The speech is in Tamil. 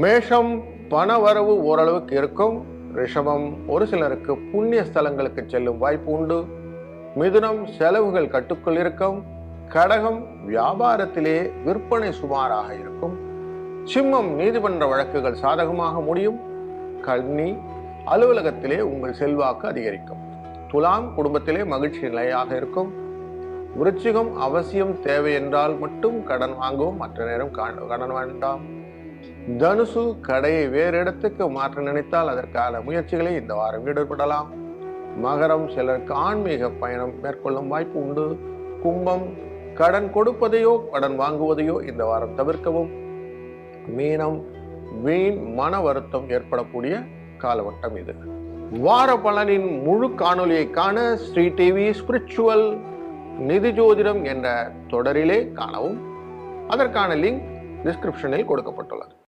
மேஷம் பணவரவு ஓரளவுக்கு இருக்கும். ரிஷபம் ஒரு சிலருக்கு புண்ணிய ஸ்தலங்களுக்கு செல்லும் வாய்ப்பு உண்டு. மிதுனம் செலவுகள் கட்டுக்குள் இருக்கும். கடகம் வியாபாரத்திலே விற்பனை சுமாராக இருக்கும். சிம்மம் நீதிமன்ற வழக்குகள் சாதகமாக முடியும். கன்னி அலுவலகத்திலே உங்கள் செல்வாக்கு அதிகரிக்கும். துலாம் குடும்பத்திலே மகிழ்ச்சி நிலையாக இருக்கும். விருச்சிகம் அவசியம் தேவை என்றால் மட்டும் கடன் வாங்கவும், மற்ற நேரம் கடன் வேண்டாம். தனுசு கடையை வேறு இடத்துக்கு மாற்ற நினைத்தால் அதற்கான முயற்சிகளை இந்த வாரம் ஈடுபடலாம். மகரம் சிலருக்கு ஆன்மீக பயணம் மேற்கொள்ளும் வாய்ப்பு உண்டு. கும்பம் கடன் கொடுப்பதையோ கடன் வாங்குவதையோ இந்த வாரம் தவிர்க்கவும். மீனம் வீண் மன வருத்தம் ஏற்படக்கூடிய காலகட்டம் இது. வார பலனின் முழு காணொலியை காண ஸ்ரீ டிவி ஸ்பிரிச்சுவல் நிதி ஜோதிடம் என்ற தொடரிலே காணவும். அதற்கான லிங்க் டிஸ்கிரிப்ஷனில் கொடுக்கப்பட்டுள்ளது.